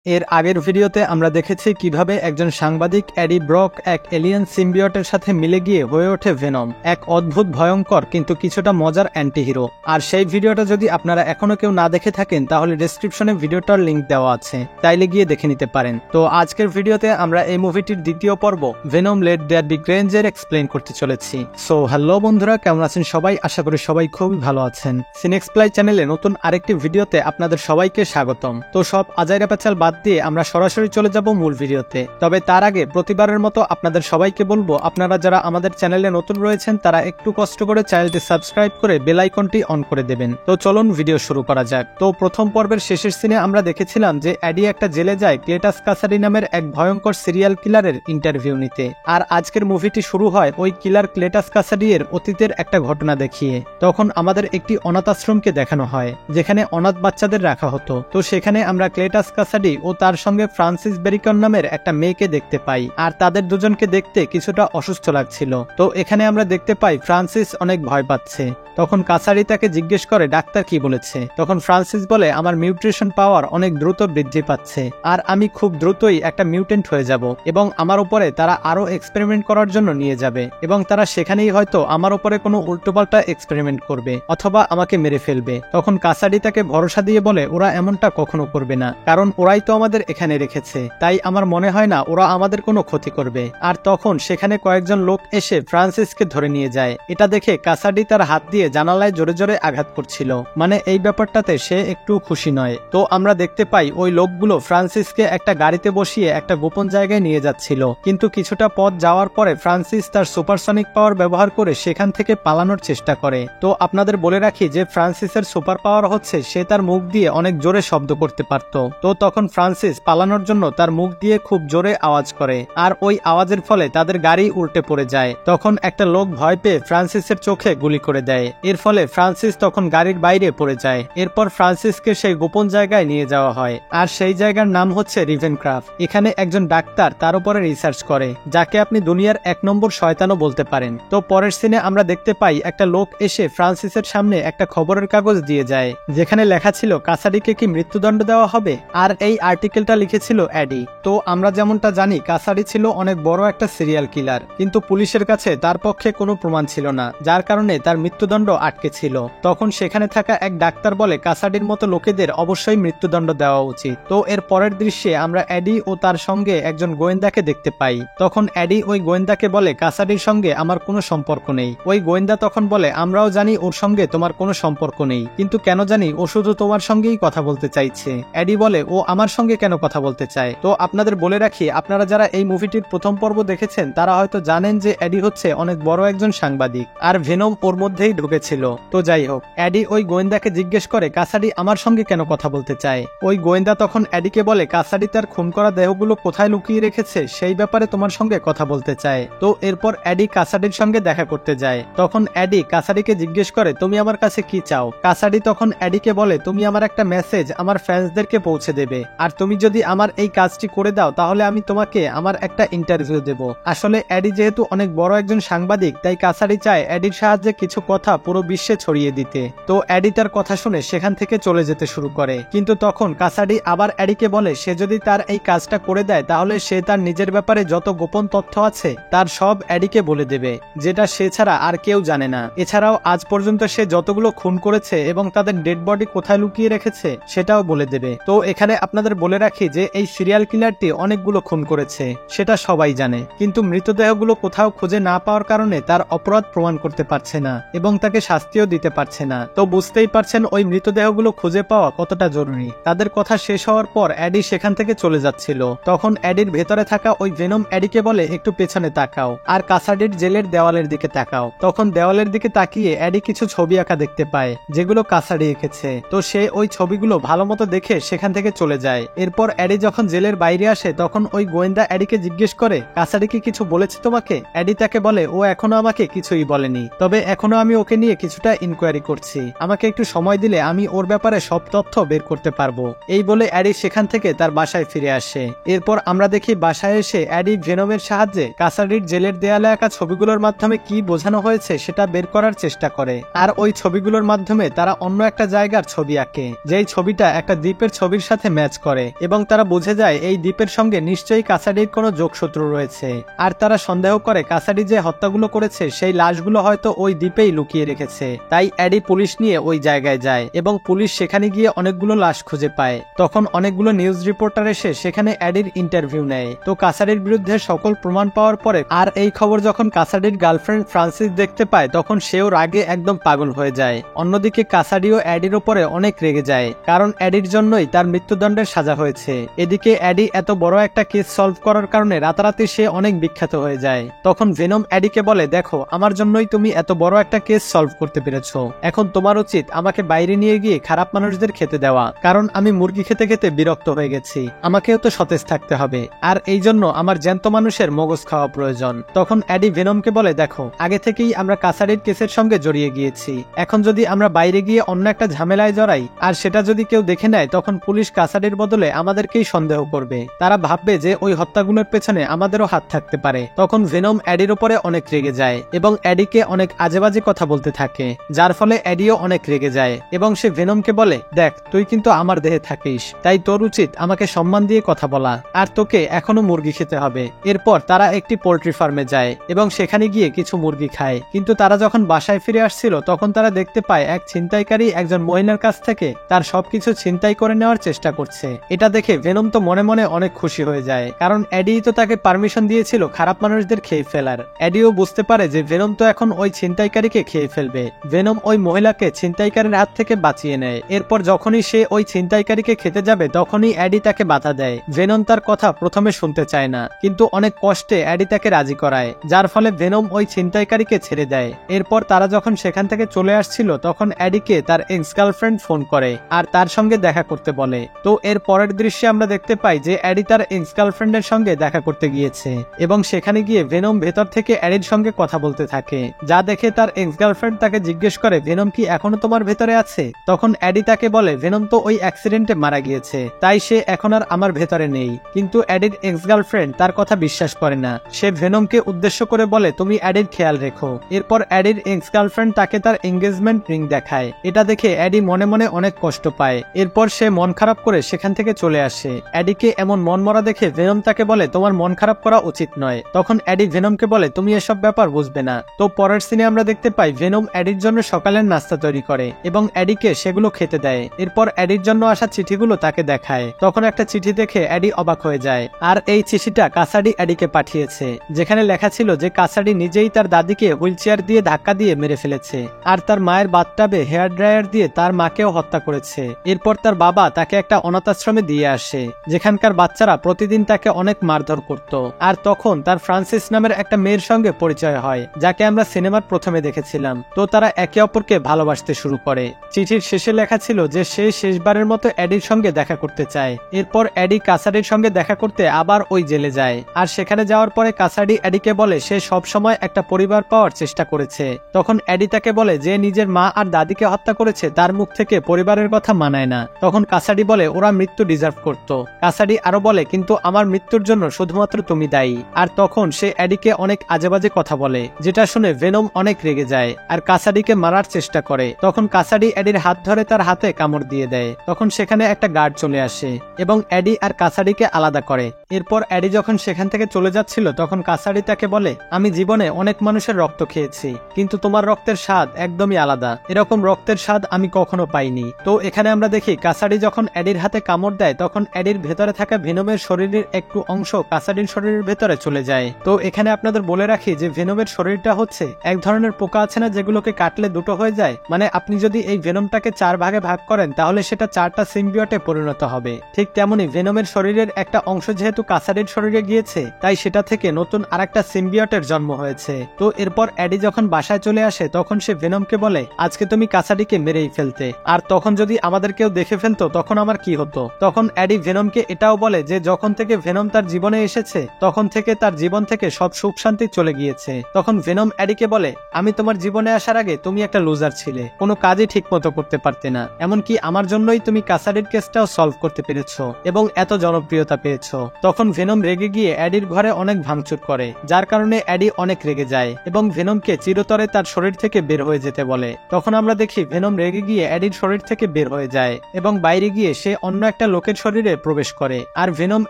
এর আগের ভিডিওতে আমরা দেখেছি কিভাবে একজন সাংবাদিক এডি ব্রক এক এলিয়েন সিম্বিয়টের সাথে মিলে গিয়ে হয়ে ওঠে ভেনম, এক অদ্ভুত ভয়ঙ্কর কিন্তু কিছুটা মজার অ্যান্টিহিরো। আর সেই ভিডিওটা যদি আপনারা এখনো কেউ না দেখে থাকেন তাহলে ডেসক্রিপশনে ভিডিওটার লিংক দেওয়া আছে, চাইলে গিয়ে দেখে নিতে পারেন। তো আজকের ভিডিওতে আমরা এই মুভিটির দ্বিতীয় পর্ব ভেনম লেট দেয়ার বি গ্রেঞ্জের এক্সপ্লেইন করতে চলেছি। সো হ্যালো বন্ধুরা, কেমন আছেন সবাই? আশা করি সবাই খুবই ভালো আছেন। সিনেক্সপ্লাই চ্যানেলে নতুন আরেকটি ভিডিওতে আপনাদের সবাইকে স্বাগতম। তো সব আজাইরা পেঁচাল বাদ দিয়ে আমরা সরাসরি চলে যাব মূল ভিডিওতে। তবে তার আগে প্রতিবারের মতো আপনাদের সবাইকে বলবো, আপনারা যারা আমাদের চ্যানেলে নতুন রয়েছেন তারা একটু কষ্ট করে চ্যানেলটি সাবস্ক্রাইব করে বেল আইকনটি অন করে দেবেন। তো চলুন ভিডিও শুরু করা যাক। তো প্রথম পর্বের শেষের সিনে আমরা দেখেছিলাম যে এডি একটা জেলে যায় ক্লেটাস কাসাডি নামের এক ভয়ঙ্কর সিরিয়াল কিলারের ইন্টারভিউ নিতে। আর আজকের মুভিটি শুরু হয় ওই কিলার ক্লেটাস কাসাডি এর অতীতের একটা ঘটনা দেখিয়ে। তখন আমাদের একটি অনাথ আশ্রমকে দেখানো হয় যেখানে অনাথ বাচ্চাদের রাখা হতো। তো সেখানে আমরা ক্লেটাস কাসাডি ও তার সঙ্গে ফ্রান্সিস বেরিকন নামের একটা মেয়েকে দেখতে পাই। আর তাদের দুজনকে দেখতে কিছুটা অসুস্থ লাগছিল। তো এখানে আমরা দেখতে পাই ফ্রান্সিস অনেক ভয় পাচ্ছে। তখন কাসাডি তাকে জিজ্ঞেস করে ডাক্তার কি বলেছে। তখন ফ্রান্সিস বলে আমার মিউটেশন পাওয়ার অনেক দ্রুত বৃদ্ধি পাচ্ছে আর আমি খুব দ্রুতই একটা মিউটেন্ট হয়ে যাব এবং আমার উপরে তারা আরো এক্সপেরিমেন্ট করার জন্য নিয়ে যাবে এবং তারা সেখানেই হয়তো আমার উপরে কোনো উল্টোপাল্টা এক্সপেরিমেন্ট করবে অথবা আমাকে মেরে ফেলবে। তখন কাসাডি তাকে ভরসা দিয়ে বলে ওরা এমনটা কখনো করবে না, কারণ ওরাই তো আমাদের এখানে রেখেছে, তাই আমার মনে হয় না ওরা আমাদের কোনো ক্ষতি করবে। আর তখন সেখানে কয়েকজন লোক এসে ফ্রান্সিসকে ধরে নিয়ে যায়। এটা দেখে কাসাডি তার হাত দিয়ে জানালায় জোরে জোরে আঘাত করছিল, মানে এই ব্যাপারটাতে সে একটু খুশি নয়। তো আমরা দেখতে পাই ওই লোকগুলো ফ্রান্সিসকে একটা গাড়িতে বসিয়ে একটা গোপন জায়গায় নিয়ে যাচ্ছিল, কিন্তু কিছুটা পথ যাওয়ার পরে ফ্রান্সিস তার সুপারসনিক পাওয়ার ব্যবহার করে সেখান থেকে পালানোর চেষ্টা করে। তো আপনাদের বলে রাখি যে ফ্রান্সিসের সুপার পাওয়ার হচ্ছে সে তার মুখ দিয়ে অনেক জোরে শব্দ করতে পারত। তো তখন ফ্রান্সিস পালানোর জন্য তার মুখ দিয়ে খুব জোরে আওয়াজ করে আর ওই আওয়াজের ফলে তাদের গাড়ি উল্টে পড়ে যায়। তখন একটা লোক ভয় পেয়ে ফ্রান্সিসের চোখে গুলি করে দেয়। এর ফলে ফ্রান্সিস তখন গাড়ির বাইরে পড়ে যায়। এরপর ফ্রান্সিসকে সেই গোপন জায়গায় নিয়ে যাওয়া হয় আর সেই জায়গার নাম হচ্ছে রিভেনক্রাফট। এখানে একজন ডাক্তার তার উপরে রিসার্চ করে, যাকে আপনি দুনিয়ার 1 নম্বর শয়তানও বলতে পারেন। তো পরের সিনে আমরা দেখতে পাই একটা লোক এসে ফ্রান্সিসের সামনে একটা খবরের কাগজ দিয়ে যায় যেখানে লেখা ছিল কাসাডিকে কি মৃত্যুদণ্ড দেওয়া হবে। আর এই আর্টিকেলটা লিখেছিল এডি। তো আমরা যেমনটা জানি কাসাডি ছিল অনেক বড় একটা সিরিয়াল কিলার, কিন্তু পুলিশের কাছে তার পক্ষে কোনো প্রমাণ ছিল না, যার কারণে তার মৃত্যুদণ্ড আটকে ছিল। তখন সেখানে থাকা এক ডাক্তার বলে কাসাডির মতো লোকেদের অবশ্যই মৃত্যুদণ্ড দেওয়া উচিত। তো এর পরের দৃশ্যে আমরা এডি ও তার সঙ্গে একজন গোয়েন্দাকে দেখতে পাই। তখন এডি ওই গোয়েন্দাকে বলে কাসাডির সঙ্গে আমার কোনো সম্পর্ক নেই। ওই গোয়েন্দা তখন বলে আমরাও জানি ওর সঙ্গে তোমার কোনো সম্পর্ক নেই, কিন্তু কেন জানি ও শুধু তোমার সঙ্গেই কথা বলতে চাইছে। এডি বলে ও আমার সঙ্গে কেন কথা বলতে চায়। তো আপনাদের বলে রাখি, আপনারা যারা এই মুভিটির প্রথম পর্ব দেখেছেন তারা হয়তো জানেন যে এডি হচ্ছে অনেক বড় একজন সাংবাদিক আর ভেনম ওর মধ্যেই ঢুকেছিল। তো যাই হোক, এডি ওই গোয়েন্দাকে জিজ্ঞেস করে কাসাডি আমার সঙ্গে কেন কথা বলতে চায়। ওই গোয়েন্দা তখন এডিকে বলে কাসাডি তার খুন করা দেহগুলো কোথায় লুকিয়ে রেখেছে সেই ব্যাপারে তোমার সঙ্গে কথা বলতে চায়। তো এরপর এডি কাসাডির সঙ্গে দেখা করতে যায়। তখন এডি কাসাডিকে জিজ্ঞেস করে তুমি আমার কাছে কি চাও। কাসাডি তখন এডিকে বলে তুমি আমার একটা মেসেজ আমার ফ্যান্সদেরকে পৌঁছে দেবে, আর তুমি যদি আমার এই কাজটি করে দাও তাহলে আমি তোমাকে আমার একটা ইন্টারভিউ দেব। আসলে এডি যেহেতু অনেক বড় একজন সাংবাদিক, তাই কাসাডি চায় এডির সাহায্যে কিছু কথা পুরো বিশ্বে ছড়িয়ে দিতে। তো এডি তার কথা শুনে সেখান থেকে চলে যেতে শুরু করে, কিন্তু তখন কাসাডি আবার এডিকে বলে সে যদি তার এই কাজটা করে দেয় তাহলে সে তার নিজের ব্যাপারে যত গোপন তথ্য আছে তার সব এডিকে বলে দেবে, যেটা সে ছাড়া আর কেউ জানে না। এছাড়াও আজ পর্যন্ত সে যতগুলো খুন করেছে এবং তাদের ডেড বডি কোথায় লুকিয়ে রেখেছে সেটাও বলে দেবে। তো এখানে আপনাদের বলে রাখি যে এই সিরিয়াল কিলারটি অনেকগুলো খুন করেছে, সেটা সবাই জানে, কিন্তু মৃতদেহগুলো কোথাও খুঁজে না পাওয়ার কারণে তার অপরাধ প্রমাণ করতে পারছে না এবং তাকে শাস্তিও দিতে পারছে না। তো বুঝতেই পারছেন ওই মৃতদেহগুলো খুঁজে পাওয়া কতটা জরুরি। তাদের কথা শেষ হওয়ার পর এডি সেখান থেকে চলে যাচ্ছিল। তখন এডির ভেতরে থাকা ওই ভেনম এডিকে বলে একটু পেছনে তাকাও আর কাসাডির জেলের দেওয়ালের দিকে তাকাও। তখন দেওয়ালের দিকে তাকিয়ে এডি কিছু ছবি আঁকা দেখতে পায় যেগুলো কাসাডি এঁকেছে। তো সে ওই ছবিগুলো ভালো মতো দেখে সেখান থেকে চলে যায়। এরপর এডি যখন জেলের বাইরে আসে তখন ওই গোয়েন্দা এডিকে জিজ্ঞেস করে কাসাডি কি কিছু বলেছে তোমাকে। এডি তাকে বলে ও এখনো আমাকে কিছুই বলেনি, তবে এখনো আমি ওকে নিয়ে কিছুটা ইনকোয়ারি করছি, আমাকে একটু সময় দিলে আমি ওর ব্যাপারে সব তথ্য বের করতে পারবো। এই বলে এডি সেখান থেকে তার বাসায় ফিরে আসে। এরপর আমরা দেখি বাসায় এসে এডি ভেনমের সাহায্যে কাসাডির জেলের দেয়ালে আঁকা ছবিগুলোর মাধ্যমে কি বোঝানো হয়েছে সেটা বের করার চেষ্টা করে। আর ওই ছবিগুলোর মাধ্যমে তারা অন্য একটা জায়গার ছবি আঁকে, যেই ছবিটা একটা দ্বীপের ছবির সাথে ম্যাচ করে। করে এবং তারা বুঝে যায় এই দ্বীপের সঙ্গে নিশ্চয়ই কাসাডির কোনো যোগসূত্র রয়েছে। আর তারা সন্দেহ করে কাসাডি যে হত্যাগুলো করেছে সেই লাশগুলো হয়তো ওই দ্বীপেই লুকিয়ে রেখেছে। তাই এডি পুলিশ নিয়ে ওই জায়গায় যায় এবং পুলিশ সেখানে গিয়ে অনেকগুলো লাশ খুঁজে পায়। তখন অনেকগুলো নিউজ রিপোর্টার এসে সেখানে এডির ইন্টারভিউ নেয়। তো কাসাডির বিরুদ্ধে সকল প্রমাণ পাওয়ার পরে আর এই খবর যখন কাসাডির গার্লফ্রেন্ড ফ্রান্সিস দেখতে পায় তখন সেও রাগে একদম পাগল হয়ে যায়। অন্যদিকে কাসাডিও এডির উপরে অনেক রেগে যায়, কারণ এডির জন্যই তার মৃত্যুদণ্ডের সাজা হয়েছে। এদিকে এডি এত বড় একটা কেস সলভ করার কারণে রাতারাতি সে অনেক বিখ্যাত হয়ে যায়। তখন ভেনম এডিকে বলে, দেখো আমার জন্যই তুমি এত বড় একটা কেস সলভ করতে পেরেছো, এখন তোমার উচিত আমাকে বাইরে নিয়ে গিয়ে খারাপ মানুষদের খেতে দেওয়া, কারণ আমি মুরগি খেতে খেতে বিরক্ত হয়ে গেছি, আমাকেও তো সতেজ থাকতে হবে, আর এই জন্য আমার জ্যান্ত মানুষের মগজ খাওয়া প্রয়োজন। তখন এডি ভেনমকে বলে, দেখো আগে থেকেই আমরা কাসাডির কেসের সঙ্গে জড়িয়ে গিয়েছি, এখন যদি আমরা বাইরে গিয়ে অন্য একটা ঝামেলায় জড়াই আর সেটা যদি কেউ দেখে নেয় তখন পুলিশ কাসাডির বদলে আমাদেরকেই সন্দেহ করবে, তারা ভাববে যে ওই হত্যাগুলোর পেছনে আমাদেরও হাত থাকতে পারে। তখন ভেনম এডির উপরে অনেক রেগে যায় এবং এডিকে অনেক আজেবাজে কথা বলতে থাকে, যার ফলে এডিও অনেক রেগে যায় এবং সে ভেনমকে বলে, দেখ তুই কিন্তু আমার দেহে থাকিস, তাই তোর উচিত আমাকে সম্মান দিয়ে কথা বলা, আর তোকে এখনো মুরগি খেতে হবে। এরপর তারা একটি পোল্ট্রি ফার্মে যায় এবং সেখানে গিয়ে কিছু মুরগি খায়। কিন্তু তারা যখন বাসায় ফিরে আসছিল তখন তারা দেখতে পায় এক ছিনতাইকারী একজন মহিলার কাছ থেকে তার সবকিছু ছিনতাই করে নেওয়ার চেষ্টা করছে। এটা দেখে ভেনম তো মনে মনে অনেক খুশি হয়ে যায়, কারণ এডি তো তাকে পারমিশন দিয়েছিল খারাপ মানুষদের খেয়ে ফেলার। এডিও বুঝতে পারে যে ভেনম তো এখন ওই ছিনতাইকারীকে খেয়ে ফেলবে। ভেনম ওই মহিলাকে ছিনতাইকারীর হাত থেকে বাঁচিয়ে নেয়। এরপর যখনই সে ওই ছিনতাইকারীকে খেতে যাবে তখনই এডি তাকে বাধা দেয়। ভেনম তার কথা প্রথমে শুনতে চায় না, কিন্তু অনেক কষ্টে এডি তাকে রাজি করায়, যার ফলে ভেনম ওই ছিনতাইকারীকে ছেড়ে দেয়। এরপর তারা যখন সেখান থেকে চলে আসছিল তখন এডিকে তার এক্স গার্লফ্রেন্ড ফোন করে আর তার সঙ্গে দেখা করতে বলে। তো এর পরের দৃশ্যে আমরা দেখতে পাই যে এডি তার এক্স গার্লফ্রেন্ডের সঙ্গে দেখা করতে গিয়েছে এবং সেখানে গিয়ে ভেনম ভেতর থেকে এডির সঙ্গে কথা বলতে থাকে, যা দেখে তার এক্স গার্লফ্রেন্ড তাকে জিজ্ঞেস করে, ভেনম কি এখনো তোমার ভেতরে আছে? তখন এডি তাকে বলে, ভেনম তো ওই অ্যাক্সিডেন্টে মারা গিয়েছে, তাই সে এখন আর আমার ভেতরে নেই। কিন্তু এডির এক্স গার্লফ্রেন্ড তার কথা বিশ্বাস করে না, সে ভেনমকে উদ্দেশ্য করে বলে, তুমি এডির খেয়াল রেখো। এরপর এডির এক্স গার্লফ্রেন্ড তাকে তার এঙ্গেজমেন্ট রিং দেখায়। এটা দেখে এডি মনে মনে অনেক কষ্ট পায়। এরপর সে মন খারাপ করে সেখান থেকে চলে আসে। এডিকে এমন মন মরা দেখে ভেনম তাকে বলে, তোমার মন খারাপ করা উচিত নয়। তখন এডি ভেনমকে বলে, তুমি এসব ব্যাপার বুঝবে না। তো পরের সিনে আমরা দেখতে পাই ভেনম এডির জন্য সকালের নাস্তা তৈরি করে এবং এডিকে সেগুলো খেতে দেয়। এরপর এডির জন্য আসা চিঠিগুলো তাকে দেখায়। তখন একটা চিঠি দেখে এডি অবাক হয়ে যায়, আর এই চিঠিটা কাসাডি এডিকে পাঠিয়েছে, যেখানে লেখা ছিল যে কাসাডি নিজেই তার দাদিকে হুইল চেয়ার দিয়ে ধাক্কা দিয়ে মেরে ফেলেছে আর তার মায়ের বাথটাবে হেয়ার ড্রায়ার দিয়ে তার মাকেও হত্যা করেছে। এরপর তার বাবা তাকে একটা অনাথ আশ্রমে দিয়ে আসে, যেখানকার বাচ্চারা প্রতিদিন তাকে অনেক মারধর করত। আর তখন তার ফ্রান্সিস নামের একটা মেয়ের সঙ্গে পরিচয় হয়, যাকে আমরা সিনেমার প্রথমে দেখেছিলাম। তো তারা একে অপরকে ভালোবাসতে শুরু করে। চিঠির শেষে লেখা ছিল যে সে শেষবারের মতো এডির সঙ্গে দেখা করতে চায়। এরপর এডি কাসাডির সঙ্গে দেখা করতে আবার ওই জেলে যায়, আর সেখানে যাওয়ার পরে কাসাডি এডিকে বলে সে সব সময় একটা পরিবার পাওয়ার চেষ্টা করেছে। তখন এডি তাকে বলে যে নিজের মা আর দাদিকে হত্যা করেছে তার মুখ থেকে পরিবারের কথা মানায় না। তখন কাসাডি বলে ওরা মৃত্যু ডিজার্ভ করত। কাসাডি আরো বলে, কিন্তু আমার মৃত্যুর জন্য শুধুমাত্র তুমি দায়ী। আর তখন সে এডিকে অনেক আজেবাজে কথা বলে, যেটা শুনে ভেনম অনেক রেগে যায় আর কাসাডিকে মারার চেষ্টা করে। তখন কাসাডি এডির হাত ধরে তার হাতে কামড় দিয়ে দেয়। তখন সেখানে একটা গার্ড চলে আসে এবং এডি আর কাসাডিকে আলাদা করে। এরপর এডি যখন সেখান থেকে চলে যাচ্ছিল তখন কাসাডি তাকে বলে, আমি জীবনে অনেক মানুষের রক্ত খেয়েছি, কিন্তু তোমার রক্তের স্বাদ একদমই আলাদা, এরকম রক্তের স্বাদ আমি কখনো পাইনি। তো এখানে আমরা দেখি কাসাডি যখন এডির হাতে কামড় দেয় তখন এডির ভেতরে থাকা ভেনমের শরীরের একটু অংশ কাসাডির শরীরের ভেতরে চলে যায়। তো এখানে আপনাদের বলে রাখি যে ভেনমের শরীরটা হচ্ছে এক ধরনের পোকা আছে না যেগুলোকে কাটলে দুটো হয়ে যায়, মানে আপনি যদি এই ভেনমটাকে 4 ভাগে ভাগ করেন তাহলে সেটা 4টা সিম্বিয়টে পরিণত হবে। ঠিক তেমনি ভেনমের শরীরের একটা অংশ যেহেতু কাসাডির শরীরে গিয়েছে তাই সেটা থেকে নতুন আরেকটা সিম্বিয়টের জন্ম হয়েছে। তো এরপর এডি যখন বাসায় চলে আসে তখন সে ভেনমকে বলে, আজকে তুমি কাসাডিকে মেরেই ফেলতে, আর তখন যদি আমাদের কেউ দেখে ফেলতো তখন আমার কি হতো? তখন এডি ভেনমকে এটাও বলে যে যখন থেকে ভেনম তার জীবনে এসেছে তখন থেকে তার জীবন থেকে সব সুখ শান্তি চলে গিয়েছে। তখন ভেনম এডিকে বলে, আমি তোমার জীবনে আসার আগে তুমি একটা লুজার ছিলে, কোনো কাজই ঠিক মতো করতে পারতে না, এমনকি আমার জন্যই তুমি কাসাডির কেসটাও সলভ করতে পেরেছো এবং এত জনপ্রিয়তা পেয়েছো। তখন ভেনম রেগে গিয়ে এডির ঘরে অনেক ভাঙচুর করে, যার কারণে এডি অনেক রেগে যায় এবং ভেনমকে চিরতরে তার শরীর থেকে বের হয়ে যেতে বলে। তখন আমরা দেখি ভেনম রেগে গিয়ে এডির শরীর থেকে বের হয়ে যায় এবং বাইরে গিয়ে সে অন্য একটা একটা লোকের শরীরে প্রবেশ করে আর ভেনম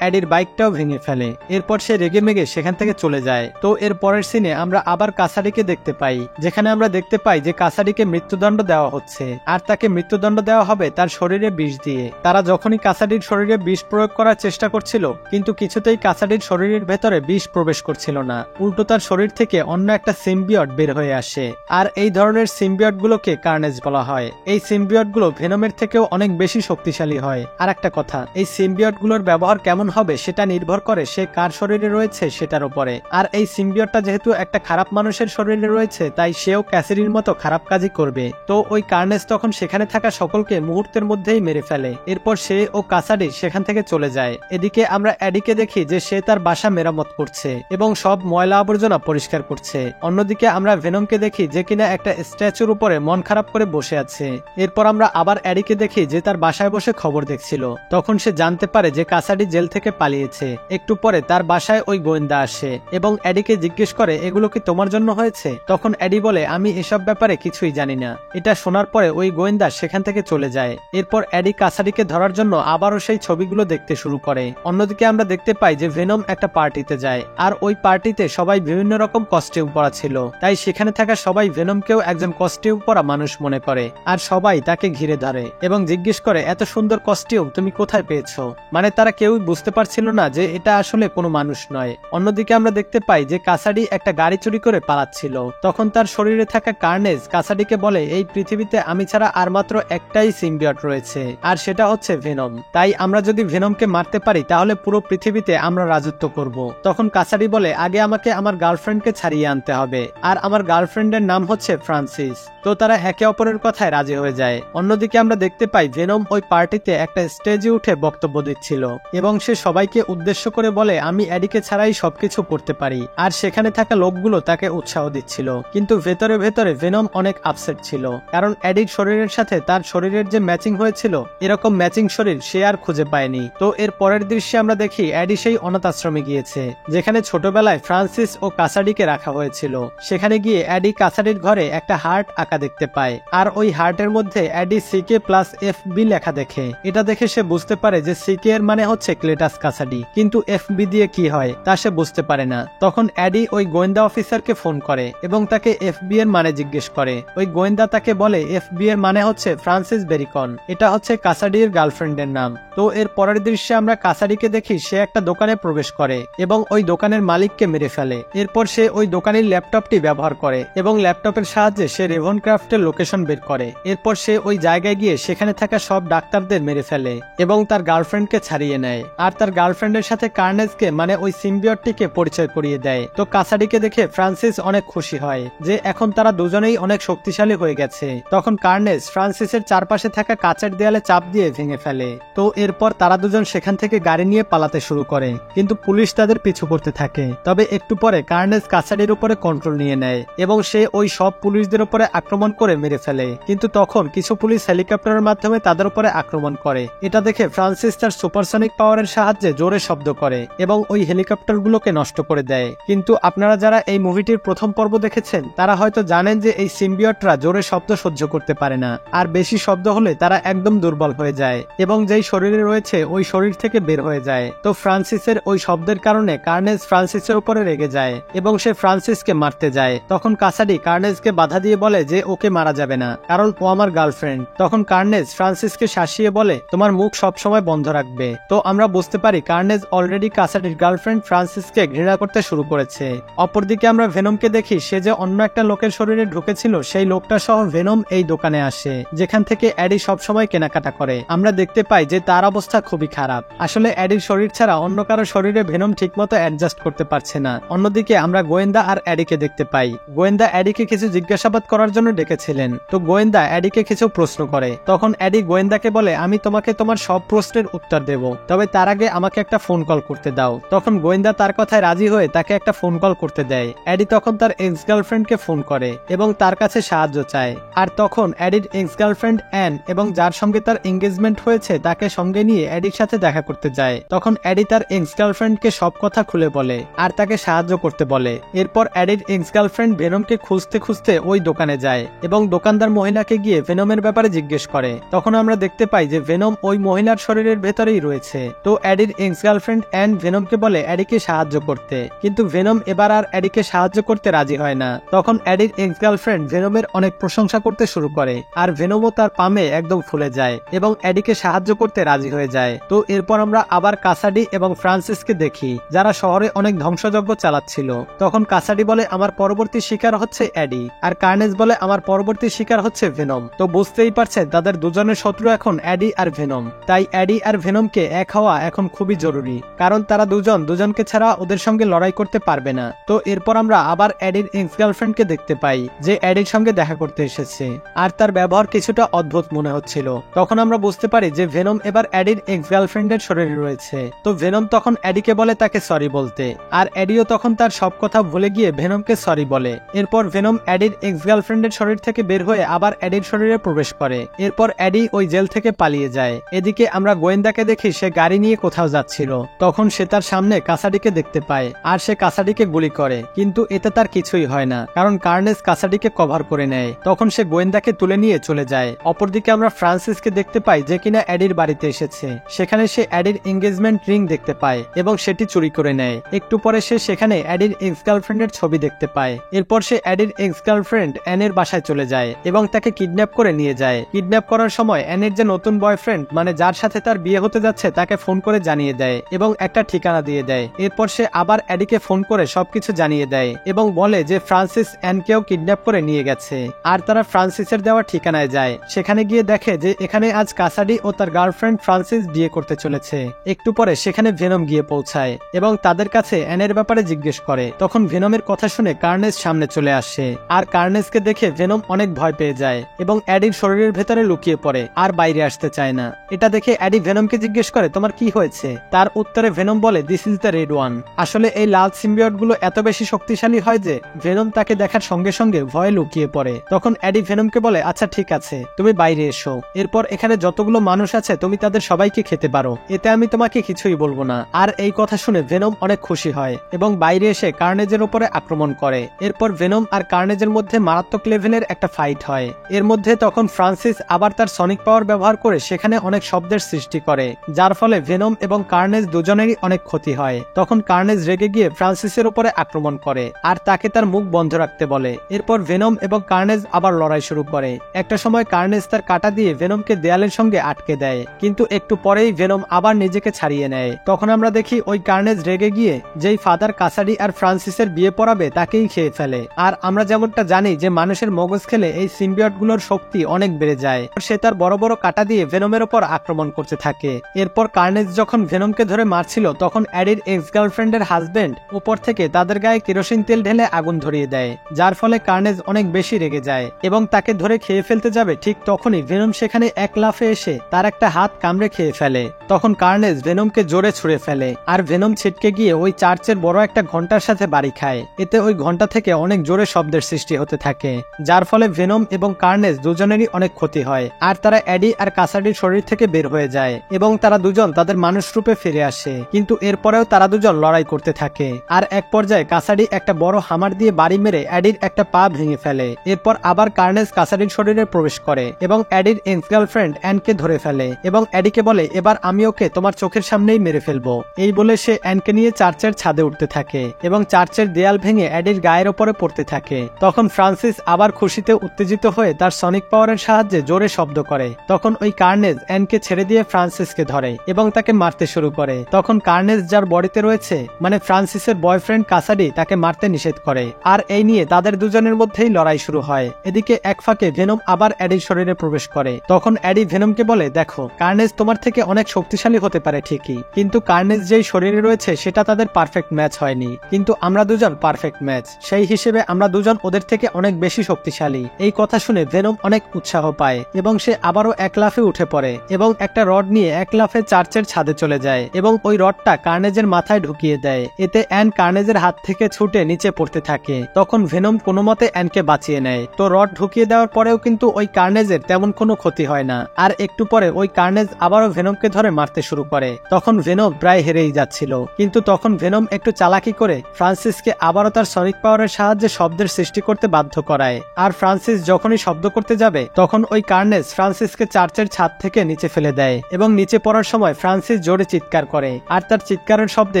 এডির বাইকটাও ভেঙে ফেলে। এরপর সে রেগেমেগে সেখান থেকে চলে যায়। তো এর পরের সিনে আমরা আবার কাসাডিকে দেখতে পাই, যেখানে আমরা দেখতে পাই যে কাসাডিকে মৃত্যুদণ্ড দেওয়া হচ্ছে আর তাকে মৃত্যুদণ্ড দেওয়া হবে তার শরীরে বিষ দিয়ে। তারা যখনই কাসাডির শরীরে বিষ প্রয়োগ করার চেষ্টা করছিল, কিন্তু কিছুতেই কাসাডির শরীরের ভেতরে বিষ প্রবেশ করছিল না, উল্টো তার শরীর থেকে অন্য একটা সিম্বিয়ট বের হয়ে আসে। আর এই ধরনের সিম্বিয়ট গুলোকে কার্নেজ বলা হয়। এই সিম্বিয়ট গুলো ভেনমের থেকেও অনেক বেশি শক্তিশালী হয়। আর একটা কথা, এই সিম্বিয়ট গুলোর ব্যবহার কেমন হবে সেটা নির্ভর করে সে কার শরীরে রয়েছে সেটার উপরে। আর এই সিম্বিয়টটা যেহেতু একটা খারাপ মানুষের শরীরে রয়েছে, তাই সেও ক্যাসিডির মতো খারাপ কাজই করবে। তো ওই কার্নেজ তখন সেখানে থাকা সকলকে মুহূর্তের মধ্যেই মেরে ফেলে। এরপর সে ও কাসাডি সেখান থেকে চলে যায়। এদিকে আমরা এডিকে দেখি যে সে তার বাসা মেরামত করছে এবং সব ময়লা আবর্জনা পরিষ্কার করছে। অন্যদিকে আমরা ভেনমকে দেখি যে কিনা একটা স্ট্যাচুর উপরে মন খারাপ করে বসে আছে। এরপর আমরা আবার এডিকে দেখি যে তার বাসায় বসে খবর দেখছিল। তখন সে জানতে পারে যে কাসাডি জেল থেকে পালিয়েছে। একটু পরে তার বাসায় ওই গোয়েন্দা আসে এবং এডিকে জিজ্ঞেস করে, এগুলো কি তোমার জন্য হয়েছে? তখন এডি বলে, আমি এসব ব্যাপারে কিছুই জানি না। এটা শোনার পরে ওই গোয়েন্দা সেখান থেকে চলে যায়। এরপর এডি কাসাডিকে ধরার জন্য আবারও সেই ছবিগুলো দেখতে শুরু করে। অন্যদিকে আমরা দেখতে পাই যে ভেনম একটা পার্টিতে যায় আর ওই পার্টিতে সবাই বিভিন্ন রকম কস্টিউম পরা ছিল, তাই সেখানে থাকা সবাই ভেনমকেও একজন কস্টিউম পরা মানুষ মনে করে আর সবাই তাকে ঘিরে ধরে এবং জিজ্ঞেস করে, এত সুন্দর কস্টিউম তুমি কোথায় পেয়েছো? মানে তারা কেউই বুঝতে পারছিল না যে এটা আসলে কোনো মানুষ নয়। অন্যদিকে আমরা দেখতে পাই যে কাসাডি একটা গাড়ি চুরি করে পালাচ্ছিল। তখন তার শরীরে থাকা কার্নেজ কাসাডিকে বলে, এই পৃথিবীতে আমি ছাড়া আর মাত্র একটাই সিম্বিয়ট রয়েছে আর সেটা হচ্ছে ভেনম। তাই আমরা যদি ভেনমকে মারতে পারি তাহলে পুরো পৃথিবীতে আমরা রাজত্ব করব। তখন কাসাডি বলে, আগে আমাকে আমার গার্লফ্রেন্ডকে ছাড়িয়ে আনতে হবে আর আমার গার্লফ্রেন্ডের নাম হচ্ছে ফ্রান্সিস। তো তারা একে অপরের কথায় রাজি হয়ে যায়। অন্যদিকে আমরা দেখতে পাই ভেনম ওই পার্টিতে একটা স্টেজে উঠে বক্তব্য দিচ্ছিল এবং সে সবাইকে উদ্দেশ্য করে বলে, আমি এডিকে ছাড়াই সবকিছু করতে পারি। আর সেখানে থাকা লোকগুলো তাকে উৎসাহ দিচ্ছিল, কিন্তু ভেতরে ভেতরে ভেনম অনেক আপসেট ছিল, কারণ এডির শরীরের সাথে তার শরীরের যে ম্যাচিং হয়েছিল এরকম ম্যাচিং শরীর সে আর খুঁজে পায়নি। তো এর পরের দৃশ্যে আমরা দেখি এডি সেই অনাথ আশ্রমে গিয়েছে যেখানে ছোটবেলায় ফ্রান্সিস ও কাসাডিকে রাখা হয়েছিল। সেখানে গিয়ে এডি কাসাডির ঘরে একটা হার্ট আঁকা দেখতে পায় আর ওই হার্টের মধ্যে এডি CK+FB লেখা দেখে। এটা দেখে সে বুঝতে পারে যে CK এর মানে হচ্ছে ক্লেটাস কাসাডি, কিন্তু FB দিয়ে কি হয় তা সে বুঝতে পারে না। তখন এডি ওই গোয়েন্দা অফিসারকে ফোন করে এবং তাকে FB এর মানে জিজ্ঞেস করে। ওই গোয়েন্দা তাকে বলে FB এর মানে হচ্ছে ফ্রান্সিস বেরিকন, এটা হচ্ছে কাসাডির গার্লফ্রেন্ডের নাম। তো এর পরের দৃশ্যে আমরা কাসাডিকে দেখি সে একটা দোকানে প্রবেশ করে এবং ওই দোকানের মালিককে মেরে ফেলে। এরপর সে ওই দোকানের ল্যাপটপটি ব্যবহার করে এবং ল্যাপটপের সাহায্যে সে রেভনক্রাফটের লোকেশন বের করে। এরপর সে ওই জায়গায় গিয়ে সেখানে থাকা সব ডাক্তারদের মেরে ফেলে এবং তার গার্লফ্রেন্ডকে ছাড়িয়ে নেয় আর তার গার্লফ্রেন্ডের সাথে কার্নেজকে মানে ওই সিম্বিয়টটিকে পরিচয় করিয়ে দেয়। তো কাসাডিকে দেখে ফ্রান্সিস অনেক খুশি হয় যে এখন তারা দুজনেই অনেক শক্তিশালী হয়ে গেছে। তখন কার্নেজ ফ্রান্সিসের চারপাশে থাকা কাচের দেয়ালে চাপ দিয়ে ভেঙে ফেলে। তো এরপর তারা দুজন সেখান থেকে গাড়ি নিয়ে পালাতে শুরু করে, কিন্তু পুলিশ তাদের পিছু করতে থাকে। তবে একটু পরে কার্নেজ কাসাডির উপরে কন্ট্রোল নিয়ে নেয় এবং সে ওই সব পুলিশদের উপরে আক্রমণ করে মেরে ফেলে। কিন্তু তখন কিছু পুলিশ হেলিকপ্টারের মাধ্যমে তাদের উপরে আক্রমণ করে। এটা দেখে ফ্রান্সিস তার সুপারসনিক পাওয়ারের সাহায্যে জোরে শব্দ করে এবং ওই হেলিকপ্টারগুলোকে নষ্ট করে দেয়। কিন্তু আপনারা যারা এই মুভিটির প্রথম পর্ব দেখেছেন তারা হয়তো জানেন যে এই সিম্বিয়টরা জোরে শব্দ সহ্য করতে পারে না, আর বেশি শব্দ হলে তারা একদম দুর্বল হয়ে যায় এবং যেই শরীরে রয়েছে ওই শরীর থেকে বের হয়ে যায়। তো ফ্রান্সিসের ওই শব্দের কারণে কার্নেজ ফ্রান্সিসের উপরে রেগে যায় এবং সে ফ্রান্সিসকে মারতে যায়। তখন কাসাডি কার্নেজকে বাধা দিয়ে বলে যে ওকে মারা যাবে না, কারণ ও আমার গার্লফ্রেন্ড। তখন কার্নেজ ফ্রান্সিসকে শাসিয়ে বলে, তোমার মুখ সবসময় বন্ধ রাখবে। তো আমরা বুঝতে পারি কার্নেজ অলরেডি কাসাডির গার্লফ্রেন্ড ফ্রান্সিসকে ঘৃণা করতে শুরু করেছে। অপরদিকে আমরা ভেনমকে দেখি সে যে অন্য একটা লোকের শরীরে ঢুকেছিল সেই লোকটা সহ ভেনম এই দোকানে আসে যেখান থেকে এডি সবসময় কেনাকাটা করে। আমরা দেখতে পাই যে তার অবস্থা খুবই খারাপ। আসলে এডির শরীর ছাড়া অন্য কারো শরীরে ভেনম ঠিকমতো অ্যাডজাস্ট করতে পারছে না। অন্যদিকে আমরা গোয়েন্দা আর এডিকে দেখতে পাই। গোয়েন্দা এডিকে কিছু জিজ্ঞাসাবাদ করার জন্য ডেকেছিলেন। তো গোয়েন্দা এডিকে কিছু প্রশ্ন করে। তখন এডি গোয়েন্দাকে বলে, আমি তোমাকে তোমার সব প্রশ্নের উত্তর দেব, তবে তার আগে আমাকে একটা ফোন কল করতে দাও। তখন গোয়েন্দা তার কথায় রাজি হয়ে তাকে একটা ফোন কল করতে দেয়। এডি তখন তার এক্স গার্লফ্রেন্ডকে ফোন করে এবং তার কাছে সাহায্য চায়। আর তখন এডির এক্স গার্লফ্রেন্ড অ্যান এবং যার সঙ্গে তার এঙ্গেজমেন্ট হয়েছে তাকে সঙ্গে নিয়ে এডির সাথে দেখা করতে যায়। তখন এডি তার এক্স গার্লফ্রেন্ডকে সব কথা খুলে বলে আর তাকে সাহায্য করতে বলে। এরপর এডির এক্স গার্লফ্রেন্ড ভেনমকে খুঁজতে খুঁজতে ওই দোকানে যায় এবং দোকানদার মহিলাকে গিয়ে ভেনমের ব্যাপারে জিজ্ঞেস করে। তখন আমরা দেখতে পাই যে ভেনম ওই মহিলার শরীরের ভেতরেই রয়েছে। তো এডির এক্স গার্লফ্রেন্ড অ্যান ভেনমকে বলে এডিকে সাহায্য করতে, কিন্তু ভেনম এবার আর এডিকে সাহায্য করতে রাজি হয় না। তখন এডির এক্স গার্লফ্রেন্ড ভেনমের অনেক প্রশংসা করতে শুরু করে, আর ভেনমও তার পামে একদম ফুলে যায় এবং এডিকে সাহায্য করতে রাজি হয়ে যায়। তো এরপর আমরা আবার কাসাডি এবং ফ্রান্সিসকে দেখি, যারা শহরে অনেক ধ্বংসযজ্ঞ চালাচ্ছিল। তখন কাসাডি বলে আমার পরবর্তী শিকার হচ্ছে এডি, আর কার্নেজ বলে আমার পরবর্তী শিকার হচ্ছে ভেনম। তো বুঝতেই পারছেন তাদের দুজনের শত্রু এখন এডি আর ভেনম। তাই এডি আর ভেনমকে এক হওয়া এখন খুবই জরুরি, কারণ তারা দুজনকে ছাড়া ওদের সঙ্গে লড়াই করতে পারবে না। তো এরপর আমরা আবার এডির এক্স গার্লফ্রেন্ডকে দেখতে পাই, যে এডির সঙ্গে দেখা করতে এসেছে, আর তার ব্যবহার কিছুটা অদ্ভুত মনে হচ্ছিল। তখন আমরা বুঝতে পারি যে ভেনম এবার এডির এক্স গার্লফ্রেন্ডের শরীরে রয়েছে। তো ভেনম তখন এডিকে বলে তাকে সরি বলতে, আর এডিও তখন তার সব কথা ভুলে গিয়ে ভেনমকে সরি বলে। এরপর ভেনম এডির এক্স গার্লফ্রেন্ডের শরীর থেকে বের হয়ে আবার এডির শরীরে প্রবেশ করে। এরপর এডি ওই জেল থেকে পালিয়ে যায়। এদিকে আমরা গোয়েন্দাকে দেখি সে গাড়ি নিয়ে কোথাও যাচ্ছিল। তখন সে তার সামনে কাসাডিকে দেখতে পায়, আর সে কাসাডিকে গুলি করে, কিন্তু এতে তার কিছুই হয় না, কারণ কার্নেজ কাসাডিকে কভার করে নেয়। তখন সে গোয়েন্দাকে তুলে নিয়ে চলে যায়। অপরদিকে আমরা ফ্রান্সিসকে দেখতে পাই, যে কিনা এডির বাড়িতে এসেছে। সেখানে সে এডির এঙ্গেজমেন্ট রিং দেখতে পায় এবং সেটি চুরি করে নেয়। একটু পরে সে সেখানে এডির এক্স গার্লফ্রেন্ডের ছবি দেখতে পায়। এরপর সে এডির এক্স গার্লফ্রেন্ড অ্যানের বাসায় চলে যায় এবং তাকে কিডন্যাপ করে নিয়ে যায়। কিডন্যাপ করার সময় অ্যানের যে নতুন বয়ফ্রেন্ড, মানে যার সাথে তার বিয়ে হতে যাচ্ছে, তাকে ফোন করে জানিয়ে দেয় এবং একটা ঠিকানা দিয়ে দেয়। এরপর সে আবার এডিকে ফোন করে সবকিছু জানিয়ে দেয় এবং বলে যে ফ্রান্সিস অ্যানকেও কিডন্যাপ করে নিয়ে গেছে। আর তারা ফ্রান্সিসের দেওয়া ঠিকানায় যায়। সেখানে গিয়ে দেখে যে এখানে আজ কাসাডি ও তার গার্লফ্রেন্ড ফ্রান্সিস বিয়ে করতে চলেছে। একটু পরে সেখানে ভেনম গিয়ে পৌঁছায় এবং তাদের কাছে অ্যানের ব্যাপারে জিজ্ঞেস করে। তখন ভেনমের কথা শুনে কার্নেজ সামনে চলে আসে, আর কার্নেজকে দেখে ভেনম অনেক ভয় পেয়ে যায় এবং এডির শরীরের ভেতরে লুকিয়ে পড়ে, আর বাইরে আসতে চায় না। এটা দেখে এডি ভেনমকে জিজ্ঞেস করে তোমার কি হয়েছে। তার উত্তরে ভেনম বলে this is the red one. আসলে এই লাল সিম্বিয়ট গুলো এত বেশি শক্তিশালী হয় যে ভেনম তাকে দেখার সঙ্গে সঙ্গে ভয়ে লুকিয়ে পড়ে। তখন এডি ভেনমকে বলে আচ্ছা ঠিক আছে, তুমি বাইরে এসো। এরপর এখানে যতগুলো মানুষ আছে তুমি তাদের সবাইকে খেতে পারো, এতে আমি তোমাকে কিছুই বলবো না। আর এই কথা শুনে ভেনম অনেক খুশি হয় এবং বাইরে এসে কার্নেজের উপরে আক্রমণ করে। এরপর ভেনম আর কার্নেজের মধ্যে মারাত্মক লেভেলের একটা ফাইট হয়। এর মধ্যে তখন ফ্রান্সিস আবার তার সনিক পাওয়ার ব্যবহার করে সেখানে অনেক শব্দের সৃষ্টি করে, যার ফলে ভেনম এবং কার্নেজ দুজনেরই অনেক ক্ষতি হয়। তখন কার্নেজ রেগে গিয়ে ফ্রান্সিসের উপরে আক্রমণ করে আর তাকে তার মুখ বন্ধ রাখতে বলে। এরপর ভেনম এবং কার্নেজ আবার লড়াই শুরু করে। একটা সময় কার্নেজ তার কাঁটা দিয়ে ভেনমকে দেয়ালের সঙ্গে আটকে দেয়, কিন্তু একটু পরেই ভেনম আবার নিজেকে ছাড়িয়ে নেয়। তখন আমরা দেখি ওই কার্নেজ রেগে গিয়ে যেই ফাদার কাসাডি আর ফ্রান্সিসের বিয়ে পড়াবে তাকেই খেয়ে ফেলে। আর আমরা যেমনটা জানি যে মানুষের মগজ খেলে এই সিম্বিয়ট গুলোর শক্তি অনেক বেড়ে যায়। সে তার বড় বড় কাঁটা দিয়ে ভেনমের উপর আক্রমণ করতে থাকে। এরপর কার্নেজ যখন ভেনমকে ধরে মারছিল তখন এডির এক্স গার্লফ্রেন্ডের হাজবেন্ড উপর থেকে তাদের গায়ে কেরোসিন তেল ঢেলে আগুন ধরিয়ে দেয়, যার ফলে কার্নেজ অনেক বেশি রেগে যায় এবং তাকে ধরে খেয়ে ফেলতে যাবে। ঠিক তখনই ভেনম সেখানে এক লাফে এসে তার একটা হাত কামড়ে খেয়ে ফেলে। তখন কার্নেজ ভেনমকে জোরে ছুঁড়ে ফেলে, আর ভেনম ছিটকে গিয়ে ওই চার্চের বড় একটা ঘন্টার সাথে বাড়ি খায়। এতে ওই ঘন্টা থেকে অনেক জোরে শব্দের সৃষ্টি হতে থাকে, যার ফলে ভেনম এবং কার্নেজ দুজনেরই অনেক ক্ষতি হয়। আর তারা এডি আর কাসাডির শরীর থেকে বের হয়ে যায় এবং তারা দুজন তাদের মানুষ রূপে ফিরে আসে। কিন্তু এরপরেও তারা দুজন লড়াই করতে থাকে। আর এক পর্যায়ে কাসাডি একটা বড় হামার দিয়ে বাড়ি মেরে এডির একটা পা ভেঙে ফেলে। এরপর আবার কার্নেজ কাসাডির শরীরে প্রবেশ করে এবং এডির এক্স গার্লফ্রেন্ড অ্যানকে ধরে ফেলে এবং এডিকে বলে এবার আমি ওকে তোমার চোখের সামনেই মেরে ফেলবো। এই বলে সে অ্যানকে নিয়ে চার্চের ছাদে উঠতে থাকে এবং চার্চের দেয়াল ভেঙে এডির গায়ের ওপরে পড়তে থাকে। তখন ফ্রান্সিস আবার খুশিতে উত্তেজিত হয়ে তার সনিক পাওয়ারের সাহায্যে জোরে শব্দ করে। তখন ওই কার্নেজ অ্যানকে ছেড়ে দিয়ে ফ্রান্সিসকে ধরে এবং তাকে মারতে শুরু করে। তখন কার্নেজ যার বডিতে রয়েছে, মানে ফ্রান্সিসের বয়ফ্রেন্ড কাসাডি, তাকে মারতে নিষেধ করে। আর এই নিয়ে তাদের দুজনের মধ্যেই লড়াই শুরু হয়। এদিকে এক ফাঁকে ভেনম আবার এডির শরীরে প্রবেশ করে। তখন এডি ভেনমকে বলে দেখো, কার্নেজ তোমার থেকে অনেক শক্তিশালী হতে পারে ঠিকই, কিন্তু কার্নেজ যেই শরীরে রয়েছে সেটা তাদের পারফেক্ট ম্যাচ হয়নি, কিন্তু আমরা দুজন পারফেক্ট ম্যাচ। সেই হিসেবে আমরা দুজন ওদের থেকে অনেক বেশি শক্তিশালী। এই কথা শুনে ভেনম অনেক উৎসাহ পায় এবং সে আবারও এক লাফে উঠে পড়ে এবং একটা রড নিয়ে এক লাফে চার্চের ছাদে চলে যায় এবং ওই রডটা কার্নেজের মাথায় ঢুকিয়ে দেয়। এতে অ্যান কার্নেজের হাত থেকে ছুটে নিচে পড়তে থাকে। তখন ভেনম কোনো মতে অ্যানকে বাঁচিয়ে নেয়। তো রড ঢুকিয়ে দেওয়ার পরেও কিন্তু ওই কার্নেজের তেমন কোনো ক্ষতি হয় না। আর একটু পরে ওই কার্নেজ আবারও ভেনমকে ধরে মারতে শুরু করে। তখন ভেনম প্রায় হেরেই যাচ্ছিল, কিন্তু তখন ভেনম একটু চালাকি করে ফ্রান্সিসকে আবারও তার সনিক পাওয়ারের সাহায্যে শব্দের সৃষ্টি করতে বাধ্য করায়। আর ফ্রান্সিস যখনই শব্দ করতে যাবে তখন ওই কার্নেজ ফ্রান্সিসকে চার্চের ছাদ থেকে নিচে নিচে ফেলে দেয় এবং নিচে পড়ার সময় ফ্রান্সিস জোরে চিৎকার করে আর তার চিৎকারের শব্দে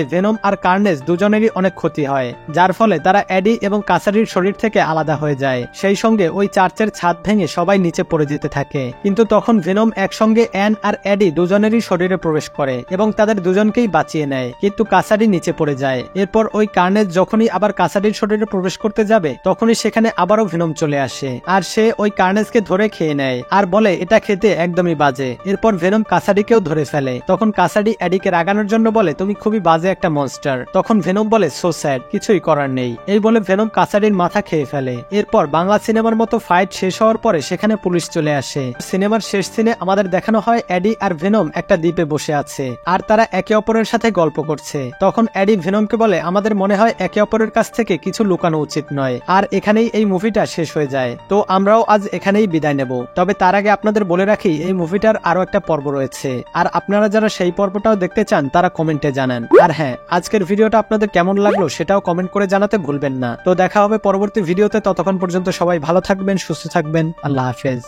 ভেনম আর কার্নেজ দুজনেরই অনেক ক্ষতি হয়, যার ফলে তারা এডি এবং কাসাডির শরীর থেকে আলাদা হয়ে যায়। সেই সঙ্গে ওই চার্চের ছাদ ভেঙে সবাই নিচে পড়ে যেতে থাকে, কিন্তু তখন ভেনম একসঙ্গে অ্যান আর এডি দুজনেরই শরীরে প্রবেশ করে এবং তাদের দুজনকেই বাঁচিয়ে নেয়, কিন্তু কাসাডি নিচে পড়ে যায়। এরপর ওই কার্নেজ যখনই আবার কাসাডির শরীরে প্রবেশ করতে যাবে তখনই সেখানে আবারও ভেনম চলে আসে আর সে ওই কার্নেজকে ধরে খেয়ে নেয় আর বলে এটা খেতে একদমই বাজে। এরপর ভেনম কাসাডিকেও ধরে ফেলে। তখন কাসাডি এডিকে রাগানোর জন্য বলে তুমি খুবই বাজে একটা মনস্টার। তখন ভেনম বলে সো স্যাড, কিছুই করার নেই। এই বলে ভেনম কাসাডির মাথা খেয়ে ফেলে। এরপর বাংলা সিনেমার মতো ফাইট শেষ হওয়ার পরে সেখানে পুলিশ চলে আসে। সিনেমার শেষ সিনে আমাদের দেখানো হয় এডি আর ভেনম একটা দ্বীপে বসে আছে আর তারা একে অপরের সাথে গল্প করছে। তখন এডি ভেনমকে বলে আমাদের মনে হয় একে অপরের কাছ থেকে কিছু লুকানো উচিত নয়। আর এখানেই এই মুভিটা শেষ হয়ে যায়। তো আমরাও আজ এখানেই বিদায় নেব। তবে তার আগে আপনাদের বলে রাখি এই মুভিটার আরো একটা পর্ব রয়েছে, আর আপনারা যারা সেই পর্বটাও দেখতে চান তারা কমেন্টে জানান। আর হ্যাঁ, আজকের ভিডিওটা আপনাদের কেমন লাগলো সেটাও কমেন্ট করে জানাতে ভুলবেন না। তো দেখা হবে পরবর্তী ভিডিওতে, ততক্ষণ পর্যন্ত সবাই ভালো থাকবেন, সুস্থ থাকবেন। আল্লাহ হাফেজ।